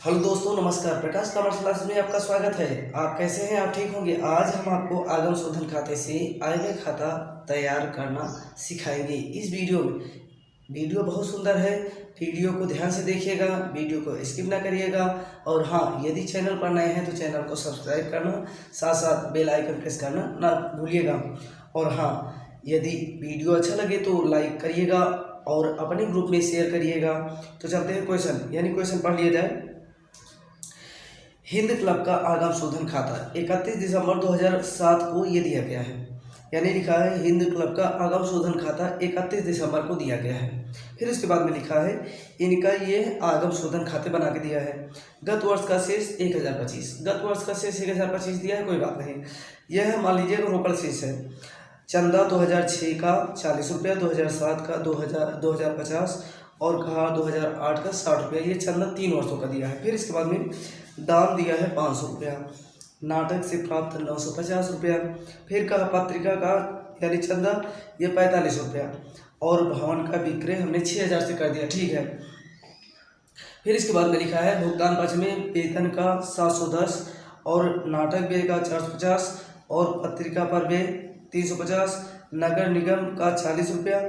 Hello दोस्तों, नमस्कार। प्रकाश commerce class में आपका स्वागत है। आप कैसे हैं? आप ठीक होंगे। आज हम आपको आगम शोधन खाते से आय व्यय खाता तैयार करना सिखाएंगे। इस वीडियो बहुत सुंदर है। वीडियो को ध्यान से देखिएगा, वीडियो को स्किप ना करिएगा। और हाँ, यदि चैनल पर नए हैं तो चैनल को सब्सक्राइब करना, साथ साथ बेल आइकन प्रेस करना ना भूलिएगा। और हाँ, यदि वीडियो अच्छा लगे तो लाइक करिएगा और अपने ग्रुप में शेयर करिएगा। तो चलते हैं क्वेश्चन, यानी क्वेश्चन पढ़ लिया जाए। हिंद क्लब का आगम शोधन खाता 31 दिसंबर 2007 को ये दिया गया है। यानी लिखा है हिंद क्लब का आगम शोधन खाता 31 दिसंबर को दिया गया है। फिर उसके बाद में लिखा है इनका ये आगम शोधन खाते बना के दिया है। गत वर्ष का शेष 1025, गत वर्ष का शेष 1025 दिया है, कोई बात नहीं। यह है, मान लीजिए रोकड़ शेष है। चंदा 2006 का 40 रुपया, 2007 का 2050 और कहा 2008 का 60 रुपया। ये चंदा 3 वर्षों का दिया है। फिर इसके बाद में दान दिया है 500 रुपया, नाटक से प्राप्त 950 रुपया। फिर कहा पत्रिका का यानी चंदा ये 45 रुपया और भवन का विक्रय हमने 6000 से कर दिया, ठीक है। फिर इसके बाद में लिखा है भुगतान पक्ष में वेतन का 710 और नाटक व्यय का 450 और पत्रिका पर व्यय 350, नगर निगम का 40 रुपया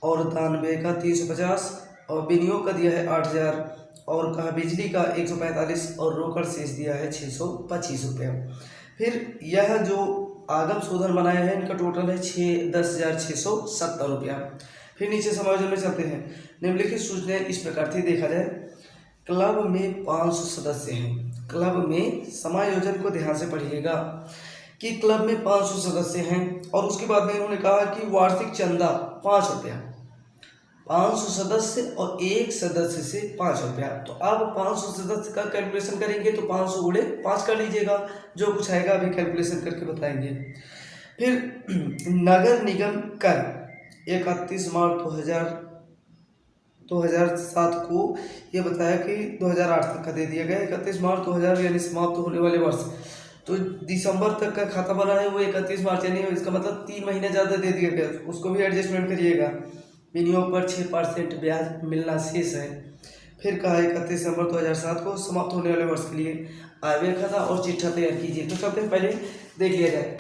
और दान व्यय का 350 और विनियोग का दिया है 8000 और कहा बिजली का 145 और रोकड़ शेष दिया है 625 रुपया। फिर यह जो आगम शोधन बनाया है इनका टोटल है 10,670 रुपया। फिर नीचे समायोजन में चलते हैं। निम्नलिखित सूचनाएं इस प्रकार थी, देखा जाए। क्लब में 500 सदस्य हैं। क्लब में समायोजन को ध्यान से पढ़िएगा कि क्लब में 500 सदस्य हैं और उसके बाद में उन्होंने कहा कि वार्षिक चंदा 5 रुपया। 500 सदस्य और एक सदस्य से 5 रुपया। तो अब 500 सदस्य का कैलकुलेशन करेंगे तो 500 गुणे 5 कर लीजिएगा, जो कुछ आएगा अभी कैलकुलेशन करके बताएंगे। फिर नगर निगम कर 31 मार्च 2007 को ये बताया कि 2008 तक का दे दिया गया। 31 मार्च 2000 यानी समाप्त होने वाले वर्ष, तो दिसंबर तक का खाता बना है वो 31 मार्च, यानी इसका मतलब 3 महीने ज़्यादा दे दिया गया, उसको भी एडजस्टमेंट करिएगा। विनियोग पर 6% ब्याज मिलना शेष है। फिर कहा 31 दिसंबर 2007 को समाप्त होने वाले वर्ष के लिए आय व्यय खाता और चिट्ठा तैयार कीजिए। तो सबसे पहले देख लिया जाए,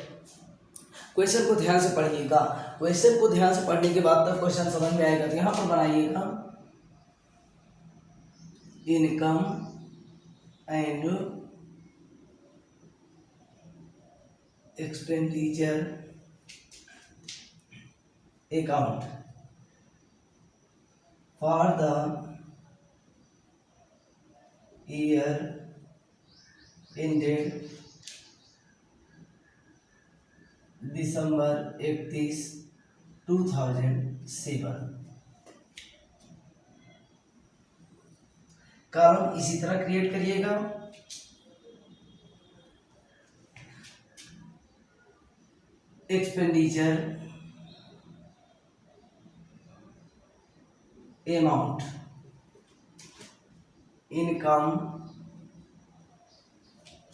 क्वेश्चन को ध्यान से पढ़िएगा। क्वेश्चन को ध्यान से पढ़ने के बाद तब क्वेश्चन समझ में आएगा। तो यहाँ पर बनाइएगा income and expenditure account for the year ended December 31, 2007। Column इसी तरह क्रिएट करिएगा। Expenditure amount, income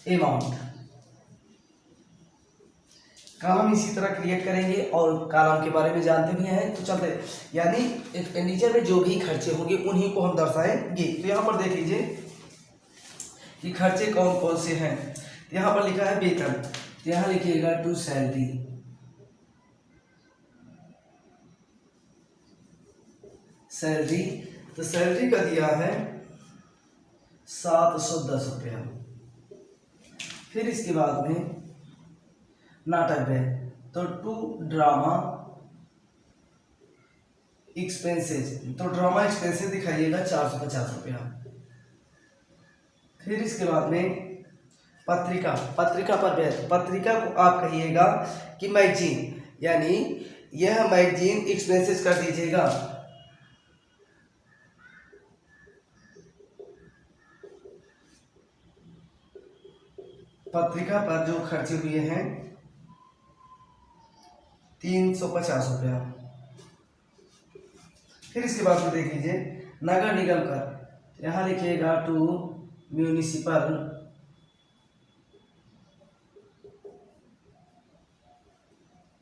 amount, column इसी तरह क्रिएट करेंगे और कॉलम के बारे में जानते भी हैं। तो चलते, यानी एक्सपेंडिचर में जो भी खर्चे होंगे उन्हीं को हम दर्शाएंगे। तो यहाँ पर देख लीजिए कि खर्चे कौन कौन से हैं। यहाँ पर लिखा है वेतन, तो यहाँ लिखिएगा टू सैलरी, सैलरी। तो सैलरी का दिया है 710 रुपया। फिर इसके बाद में नाटक है तो टू ड्रामा एक्सपेंसेस, तो ड्रामा एक्सपेंसेस दिखाइएगा 450 रुपया। फिर इसके बाद में पत्रिका, पत्रिका पर व्यय, पत्रिका को आप कहिएगा कि मैगजीन, यानी यह मैगजीन एक्सपेंसेस कर दीजिएगा। पत्रिका पर जो खर्चे हुए हैं 350 रुपया। फिर इसके बाद में देख लीजिए नगर निगम कर, यहाँ लिखिएगा टू म्यूनिसिपल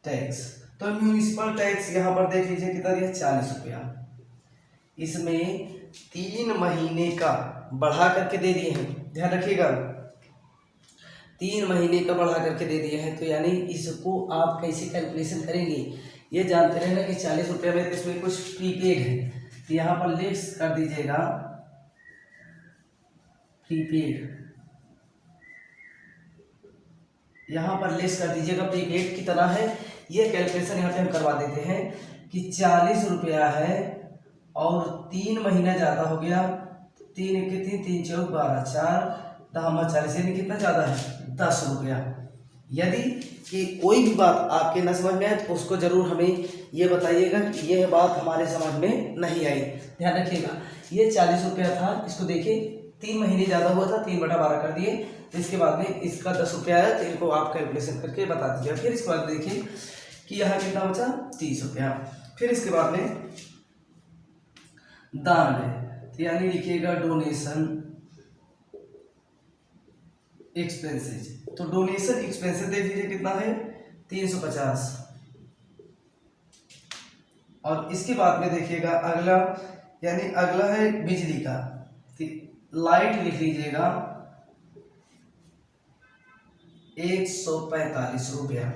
टैक्स। तो म्यूनिसिपल टैक्स यहाँ पर देख लीजिए कितना दिया, 40 रुपया। इसमें 3 महीने का बढ़ा करके दे दिए हैं, ध्यान रखिएगा 3 महीने का बढ़ा करके दे दिए हैं। तो यानी इसको आप कैसे कैलकुलेशन करेंगे ये जानते रहना कि 40 रुपये में तो इसमें कुछ प्रीपेड है, तो यहाँ पर लेस कर दीजिएगा प्रीपेड, यहाँ पर लेस कर दीजिएगा प्रीपेड कितना है। ये कैलकुलेशन यहाँ पे हम करवा देते हैं कि 40 रुपया है और 3 महीना ज़्यादा हो गया, 3 के 3 3 चौक 12 4 10 40 यानी कितना ज़्यादा है 10 रुपया। यदि कि कोई भी बात आपके न समझ में आए तो उसको ज़रूर हमें ये बताइएगा कि यह बात हमारे समझ में नहीं आई। ध्यान रखिएगा ये 40 रुपया था, इसको देखिए 3 महीने ज़्यादा हुआ था, 3/12 कर दिए, तो इसके बाद में इसका 10 रुपया है, तो इनको आप कैलकुलेशन करके बता दीजिए। फिर इसके बाद देखिए कि यहाँ कितना बचा 30 रुपया। फिर इसके बाद में दान है, तो यानी लिखिएगा डोनेशन एक्सपेंसेज, तो डोनेशन एक्सपेंसेज देख लीजिए कितना है 350। और इसके बाद में देखिएगा अगला, यानी अगला है बिजली का, लाइट लिख लीजिएगा 145 रुपया।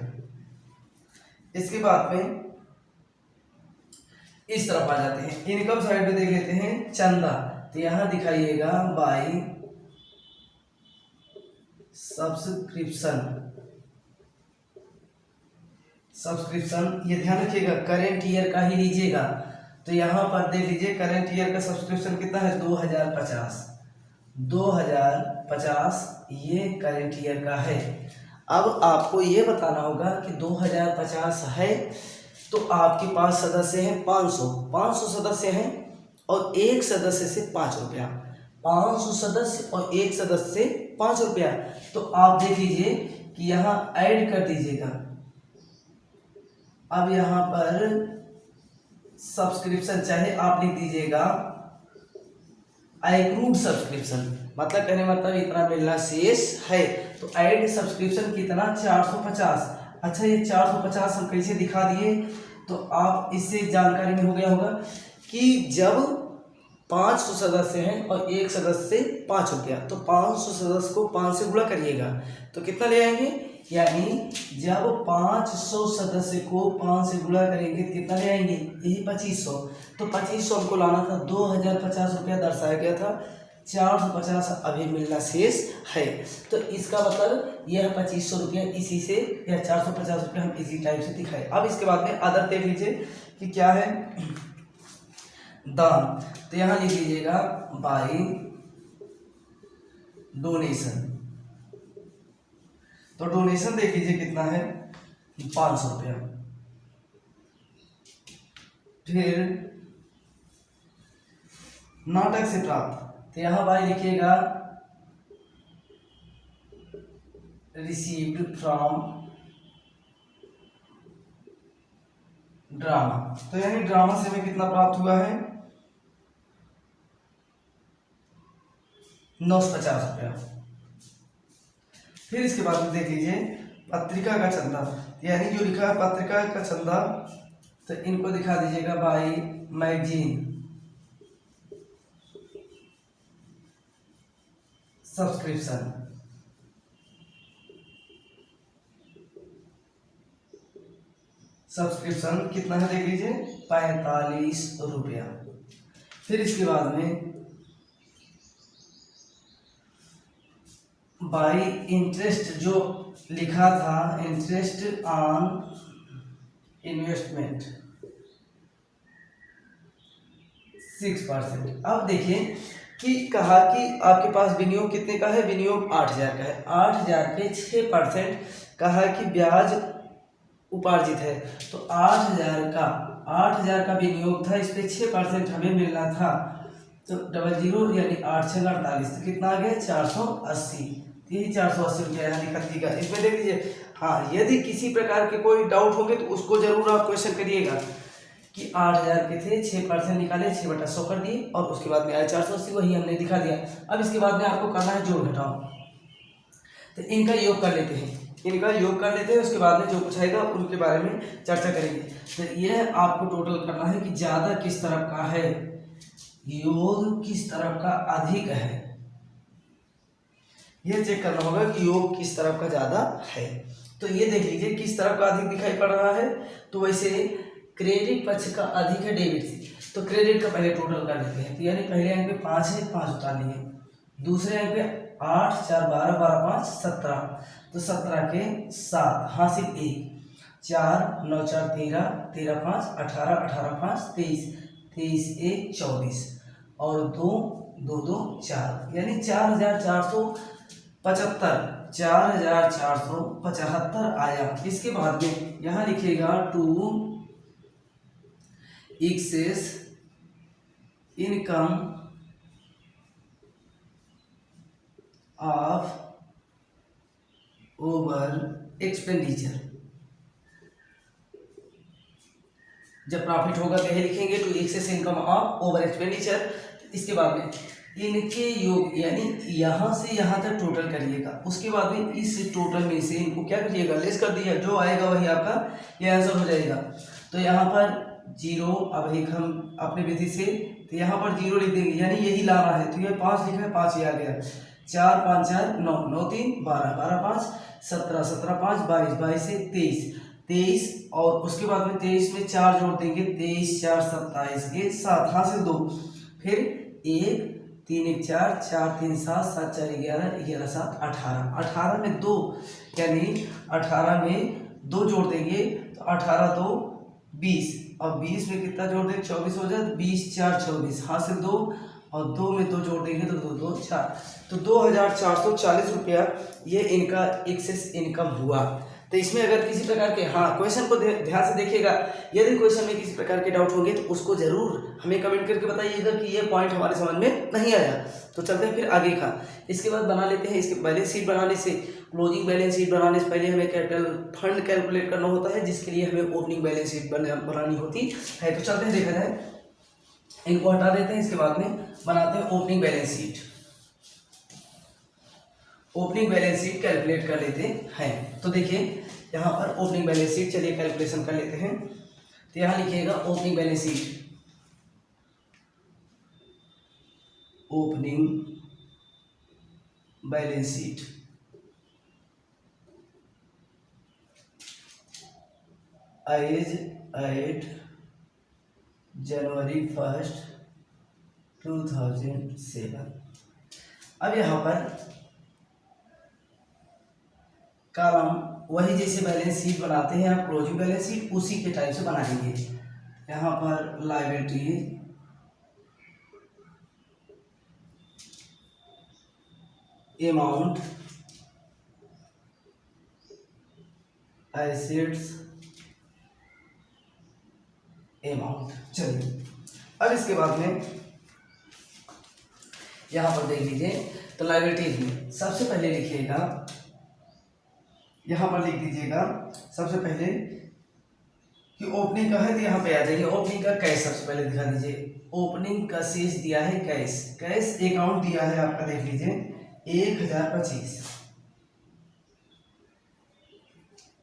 इसके बाद में इस तरफ आ जाते हैं, इनकम साइड में देख लेते हैं चंदा, तो यहां दिखाइएगा बाई सब्सक्रिप्शन, ये ध्यान रखिएगा करेंट ईयर का ही लीजिएगा। तो यहाँ पर देख लीजिए करेंट ईयर का सब्सक्रिप्शन कितना है 2050 ये करेंट ईयर का है। अब आपको ये बताना होगा कि 2050 है तो आपके पास सदस्य हैं 500 सदस्य हैं और एक सदस्य से 5 रुपया, 500 सदस्य और एक सदस्य से 5 रुपया। तो आप देख लीजिए कि यहाँ ऐड कर दीजिएगा। अब यहाँ पर सब्सक्रिप्शन चाहे आप लिख दीजिएगा एक्रूड सब्सक्रिप्शन, मतलब कहने मतलब इतना मिलना शेष है, तो ऐड सब्सक्रिप्शन कितना 450। अच्छा ये 450 हम कैसे दिखा दिए, तो आप इससे जानकारी में हो गया होगा कि जब 500 सदस्य हैं और एक सदस्य से 5 रुपया, तो 500 सदस्य को 5 से गुणा करिएगा तो कितना ले आएंगे, यानी जब 500 सदस्य को 5 से गुणा करेंगे तो कितना ले आएंगे, यही 2500। तो 2500 हमको लाना था, 2050 रुपया दर्शाया गया था, 450 अभी मिलना शेष है। तो इसका मतलब यह 2500 रुपया इसी से, या 450 रुपया हम इसी टाइप से दिखाए। अब इसके बाद में अदर देख लीजिए कि क्या है दान, तो यहाँ लिख लीजिएगा बाई डोनेशन, तो डोनेशन देख लीजिए कितना है 500 रुपया। फिर नाटक से प्राप्त, तो यहां भाई लिखिएगा रिसीव्ड फ्रॉम ड्रामा, तो यानी ड्रामा से हमें कितना प्राप्त हुआ है 950 रुपया। फिर इसके बाद में देख लीजिए पत्रिका का चंदा, यानी जो लिखा है पत्रिका का चंदा, तो इनको दिखा दीजिएगा बाई मैगजीन सब्सक्रिप्शन, सब्सक्रिप्शन कितना है देख लीजिए 45 रुपया। फिर इसके बाद में बाई इंटरेस्ट जो लिखा था इंटरेस्ट ऑन इन्वेस्टमेंट 6%। अब देखिए कि कहा कि आपके पास विनियोग कितने का है, विनियोग 8000 का है, 8000 पे 6% कहा कि ब्याज उपार्जित है, तो 8000 का विनियोग था, इस पे 6% हमें मिलना था, तो 00 यानी 8 6 48, तो कितना आ गया 480, यही 480 रुपया यहाँ लिखा दीजिएगा। इसमें देख लीजिए हाँ, यदि किसी प्रकार के कोई डाउट होंगे तो उसको जरूर आप क्वेश्चन करिएगा कि 8000 के थे 6% निकाले 6/100 कर दिए और उसके बाद में आया 480, वही हमने दिखा दिया। अब इसके बाद में आपको करना है जोड़ घटाओ, तो इनका योग कर लेते हैं, उसके बाद में जो कुछ आएगा उनके बारे में चर्चा करेंगे। तो यह आपको टोटल करना है कि ज़्यादा किस तरफ का है, योग किस तरफ का अधिक है। ये चेक करना होगा कि योग किस तरफ का ज़्यादा है। तो ये देख लीजिए किस तरफ का अधिक दिखाई पड़ रहा है। तो वैसे क्रेडिट पक्ष का अधिक है डेबिट से, तो क्रेडिट का पहले टोटल कर लेते हैं। तो यानी पहले अंक पे 5 है, 5 उतार लिए। दूसरे अंक पे 8, 4, 12, 12, 5, 17, तो 17 के 7, हासिल 1, 4, 9, 4, 13, 13, 5, 18, 18, 5, 23, 23, 1, 24 और 2, 2, 2, 4, यानी 4475, 4475 आया। इसके बाद में यहाँ लिखिएगा to excess income of over expenditure. जब प्रॉफिट होगा तो यही लिखेंगे to excess income of over expenditure. इसके बाद में इनके योग यानी यहाँ से यहाँ तक टोटल करिएगा। उसके बाद में इस टोटल में से इनको क्या करिएगा, लेस कर दिया, जो आएगा वही आपका ये आंसर हो जाएगा। तो यहाँ पर 0, अब एक हम अपने विधि से, तो यहाँ पर 0 लिख देंगे, यानी यही लाना है। तो ये 5 लिखा है, 5 ही आ गया। 4, 5, 4, 9, 9, 3, 12, 12, 5, 17, 17, 5, 22, 22 से 23, 23 और उसके बाद में 23 में 4 जोड़ देंगे, 23, 4, 27 के 7, हासिल 2, फिर 1, 3, 1, 4, 4, 3, 7, 7, 4, 11, 11, 7, 18, 18 में 2, यानी 18 में 2 जोड़ देंगे तो 18, 2, 20 और 20 में कितना जोड़ देंगे, 24 हो जाए, 20, 4, 24, हासिल 2 और 2 में 2 जोड़ देंगे तो 2, 2, 4, तो 2440 रुपया ये इनका एक्सेस इनकम हुआ। तो इसमें अगर किसी प्रकार के, हाँ, क्वेश्चन को ध्यान से देखिएगा, यदि क्वेश्चन में किसी प्रकार के डाउट होंगे तो उसको जरूर हमें कमेंट करके बताइएगा कि ये पॉइंट हमारे समझ में नहीं आया। तो चलते हैं फिर आगे का। इसके बाद बना लेते हैं, इसके बैलेंस शीट बनाने से, क्लोजिंग बैलेंस शीट बनाने से पहले हमें कैपिटल फंड कैलकुलेट करना होता है, जिसके लिए हमें ओपनिंग बैलेंस शीट बनानी होती है। तो चलते हैं, देखा जाए, इनको हटा देते हैं, इसके बाद में बनाते हैं opening balance sheet. Opening balance sheet calculate कर लेते हैं। तो देखिए यहाँ पर ओपनिंग बैलेंस शीट, चलिए कैलकुलेशन कर लेते हैं। तो यहाँ लिखिएगा opening balance sheet, opening balance sheet as at January 1, 2007। अब यहाँ पर कॉलम वही जैसे बैलेंस शीट बनाते हैं आप क्लोजिंग बैलेंस शीट, उसी के टाइप से बनाएंगे। यहाँ पर लायबिलिटी, अमाउंट, एसेट्स, अमाउंट। चलिए अब इसके बाद में यहाँ पर देख लीजिए, तो लायबिलिटीज में सबसे पहले लिखिएगा, यहाँ पर लिख दीजिएगा सबसे पहले कि ओपनिंग का है, तो यहाँ पे आ जाइए, ओपनिंग का कैश सबसे पहले दिखा दीजिए। ओपनिंग का शेष दिया है कैश, कैश अकाउंट दिया है आपका, देख लीजिए 1025।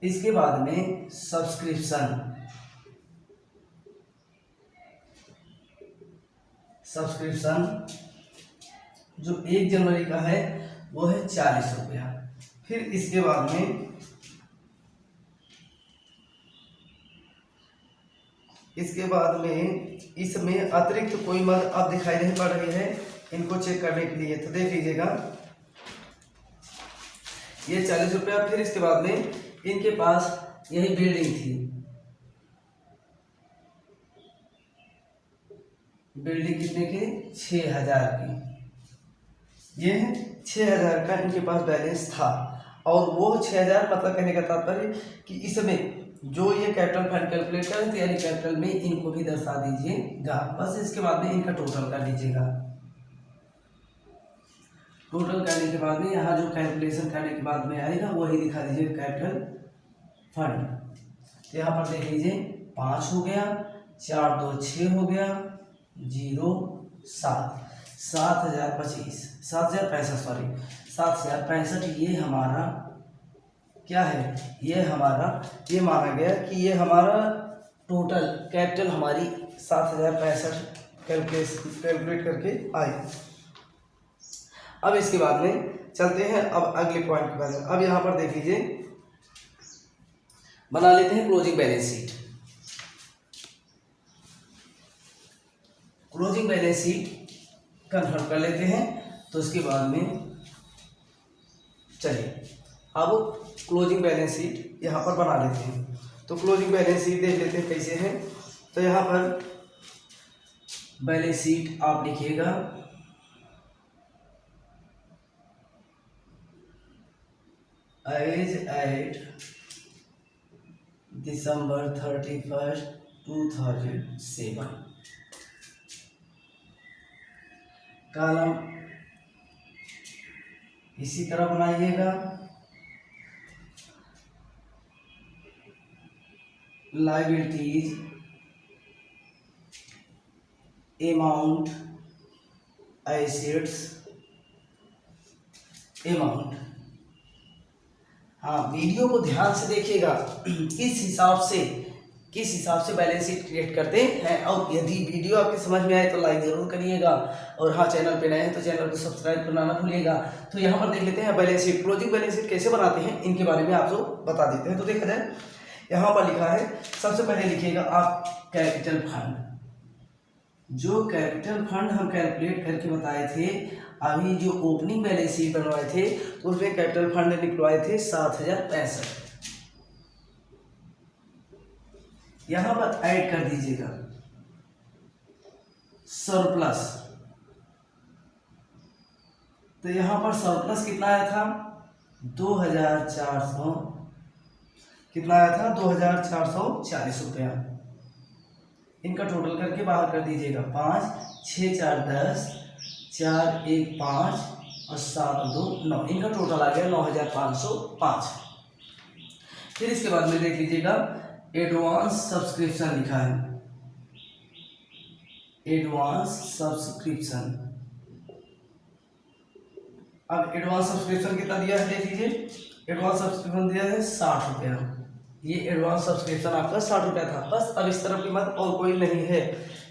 इसके बाद में सब्सक्रिप्शन, सब्सक्रिप्शन जो 1 जनवरी का है वो है 40 रुपया। फिर इसके बाद में इसमें अतिरिक्त कोई मद अब दिखाई नहीं पड़ रही है, इनको चेक करने के लिए। तो देख लीजिएगा ये 40 रुपया। फिर इसके बाद में इनके पास यही बिल्डिंग थी, बिल्डिंग कितने के, 6000 की। ये 6000 का इनके पास बैलेंस था, और वो 6000 मतलब कहने का तात्पर्य कि इसमें जो ये कैपिटल फंड कैलकुलेट करें, तो यानी कैपिटल में इनको भी दर्शा दीजिएगा बस। इसके बाद में इनका टोटल कर लीजिएगा। टोटल करने के बाद में यहाँ जो कैलकुलेशन करने के बाद में आएगा वही दिखा दीजिए कैपिटल फंड। तो यहाँ पर देख लीजिए 5 हो गया, 4, 2, 6 हो गया, 0, 7, 7025, 7065, सॉरी 7065। ये हमारा क्या है, ये हमारा, ये माना गया कि ये हमारा टोटल कैपिटल हमारी 7065 कैलकुलेट करके आई। अब इसके बाद में चलते हैं अब अगले पॉइंट के बाद। अब यहाँ पर देख लीजिए, बना लेते हैं closing balance sheet. Closing balance sheet confirm कर लेते हैं। तो उसके बाद में चलिए अब क्लोजिंग बैलेंस शीट यहाँ पर बना लेते हैं। तो क्लोजिंग बैलेंस शीट देख लेते हैं कैसे है। तो यहाँ पर बैलेंस शीट आप लिखिएगा as eight December 31st 2007, column इसी तरह बनाइएगा। Liabilities amount assets amount. हाँ, वीडियो को ध्यान से देखिएगा किस हिसाब से बैलेंस शीट क्रिएट करते हैं। और यदि वीडियो आपके समझ में आए तो लाइक जरूर करिएगा, और हाँ चैनल पे नए हैं तो चैनल को सब्सक्राइब करना ना भूलिएगा। तो यहाँ पर देख लेते हैं balance sheet, closing balance sheet कैसे बनाते हैं इनके बारे में आपको बता देते हैं। तो देखा जाए यहाँ पर लिखा है, सबसे पहले लिखिएगा आप कैपिटल फंड। जो कैपिटल फंड हम कैलकुलेट करके बताए थे, अभी जो ओपनिंग बैलेंस शीट बनवाए थे तो उसमें कैपिटल फंड निकलवाए थे 7065। यहां पर ऐड कर दीजिएगा सरप्लस। तो यहां पर सरप्लस कितना आया था 2400, कितना आया था 2440 रुपया। इनका टोटल करके बाहर कर दीजिएगा 5 6 4 10 4 1 5 और 7 2 9, इनका टोटल आ गया 9505। फिर इसके बाद में देख लीजिएगा एडवांस सब्सक्रिप्शन लिखा है, एडवांस सब्सक्रिप्शन। अब एडवांस सब्सक्रिप्शन कितना दिया है देख लीजिए, एडवांस सब्सक्रिप्शन दिया है 60 रुपया। ये एडवांस सब्सक्रिप्शन आपका 60 रुपया था। बस अब इस तरफ की मत और कोई नहीं है।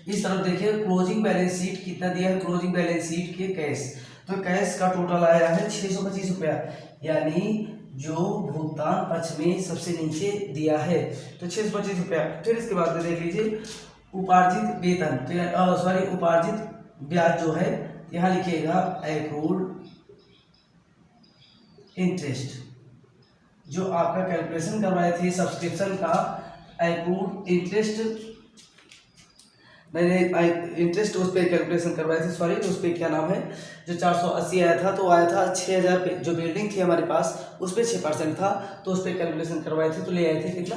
इस तरफ देखिए क्लोजिंग बैलेंस शीट कितना दिया है, क्लोजिंग बैलेंस शीट के कैश। तो कैश का टोटल आया है 625 रुपया, यानी जो भुगतान पक्ष में सबसे नीचे दिया है तो 625 रुपया। फिर इसके बाद में देख लीजिए उपार्जित वेतन, तो उपार्जित ब्याज जो है यहाँ लिखिएगा एक्रूड इंटरेस्ट। जो आपका कैलकुलेशन करवाए थे सब्सक्रिप्शन का एक्रूड इंटरेस्ट, मैंने इंटरेस्ट उस पर कैलकुलेशन करवाए थे, सॉरी, तो उस पर क्या नाम है, जो 480 आया था तो आया था 6000 पे। जो बिल्डिंग थी हमारे पास उस पर 6% था, तो उस पर कैलकुलेशन करवाए थे तो ले आए थे कितना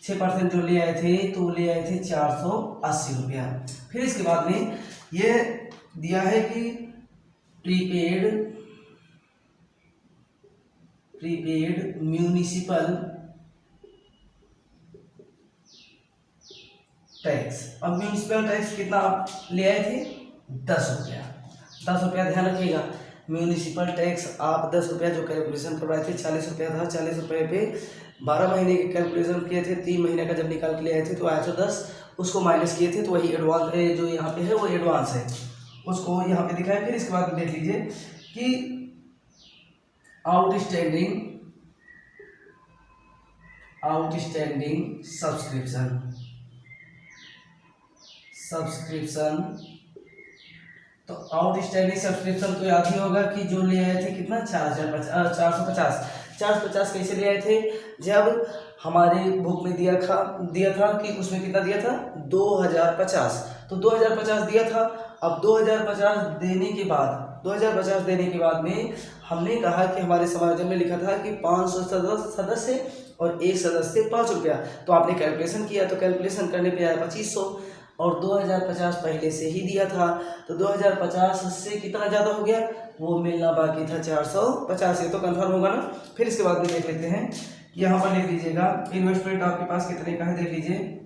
6% जो ले आए थे, तो ले आए थे 480 रुपया। फिर इसके बाद में ये दिया है कि प्रीपेड म्यूनिसिपल टैक्स। अब म्यूनिसिपल टैक्स कितना आप ले आए थे 10 रुपया, 10 रुपया ध्यान रखिएगा। म्यूनिसिपल टैक्स आप 10 रुपया जो कैलकुलेशन करवाए थे 40 रुपया था, 40 रुपये पे 12 महीने के कैलकुलेशन किए थे, 3 महीने का जब निकाल के ले आए थे तो आया था 10, उसको माइनस किए थे तो वही एडवांस जो यहाँ पे है वो एडवांस है, उसको यहाँ पे दिखाया। फिर इसके बाद देख लीजिए कि आउटस्टैंडिंग सब्सक्रिप्शन। तो आउटस्टैंडिंग सब्सक्रिप्शन तो याद ही होगा कि जो ले आए थे कितना 450 कैसे ले आए थे, जब हमारे बुक में दिया था कि उसमें कितना दिया था 2050, तो 2050 दिया था। अब 2050 देने के बाद में हमने कहा कि हमारे समायोजन में लिखा था कि 500 सदस्य और एक सदस्य 5 रुपया। तो आपने कैलकुलेशन किया तो कैलकुलेशन करने पे आया 2500, और 2050 पहले से ही दिया था तो 2050 से कितना ज़्यादा हो गया, वो मिलना बाकी था 450, ये तो कंफर्म होगा ना। फिर इसके बाद में देख लेते हैं, यहाँ पर लिख लीजिएगा इन्वेस्टमेंट आपके पास कितने का है, देख लीजिए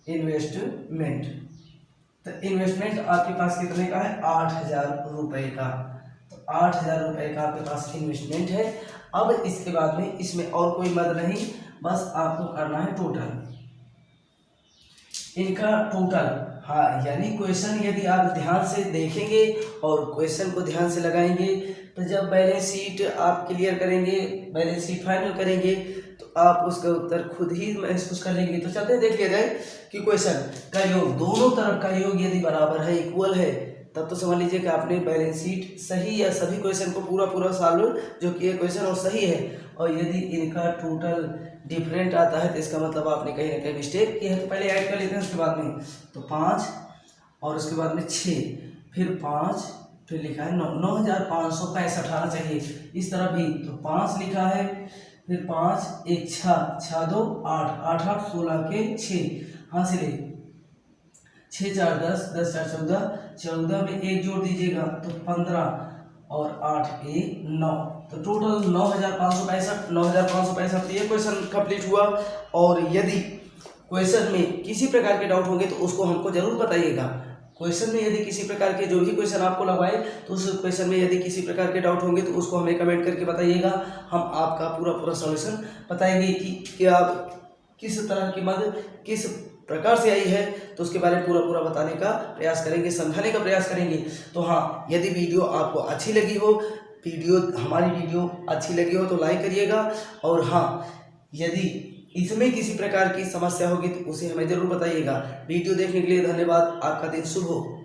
इन्वेस्टमेंट। तो इन्वेस्टमेंट आपके पास कितने का है 8000 रुपये का, तो 8000 रुपये का आपके पास इन्वेस्टमेंट है। अब इसके बाद में इसमें और कोई मद नहीं, बस आपको करना है टोटल। इनका टोटल हाँ, यानी क्वेश्चन यदि आप ध्यान से देखेंगे और क्वेश्चन को ध्यान से लगाएंगे तो जब बैलेंस शीट आप क्लियर करेंगे, बैलेंस शीट फाइनल करेंगे, तो आप उसका उत्तर खुद ही महसूस कर लेंगे। तो चलते देख लिया जाए कि क्वेश्चन का योग, दोनों तरफ का योग यदि बराबर है, इक्वल है, तब तो समझ लीजिए कि आपने बैलेंस शीट सही या सभी क्वेश्चन को पूरा सॉल्व जो किए क्वेश्चन और सही है। और यदि इनका टोटल डिफरेंट आता है तो इसका मतलब आपने कहीं ना कहीं मिस्टेक की है। तो पहले ऐड कर लेते हैं, उसके बाद में तो 5 और उसके बाद में 6, फिर 5, फिर लिखा है 9,565 आना चाहिए। इस तरह भी तो 5 लिखा है, फिर 5 1 6 6 2 8 8 8 16 के 6 हासिल 6 4 10 10 4 14 14 में 1 जोड़ दीजिएगा तो 15 और 8 1 9, तो टोटल 9,565 ये क्वेश्चन कंप्लीट हुआ। और यदि क्वेश्चन में किसी प्रकार के डाउट होंगे तो उसको हमको जरूर बताइएगा। क्वेश्चन में यदि किसी प्रकार के जो भी क्वेश्चन आपको लगवाए तो उस क्वेश्चन में यदि किसी प्रकार के डाउट होंगे तो उसको हमें कमेंट करके बताइएगा। हम आपका पूरा सॉल्यूशन बताएंगे कि आप किस तरह की मदद किस प्रकार से आई है, तो उसके बारे में पूरा बताने का प्रयास करेंगे, समझाने का प्रयास करेंगे। तो हाँ, यदि वीडियो आपको अच्छी लगी हो, हमारी वीडियो अच्छी लगी हो तो लाइक करिएगा। और हाँ, यदि इसमें किसी प्रकार की समस्या होगी तो उसे हमें जरूर बताइएगा। वीडियो देखने के लिए धन्यवाद। आपका दिन शुभ हो।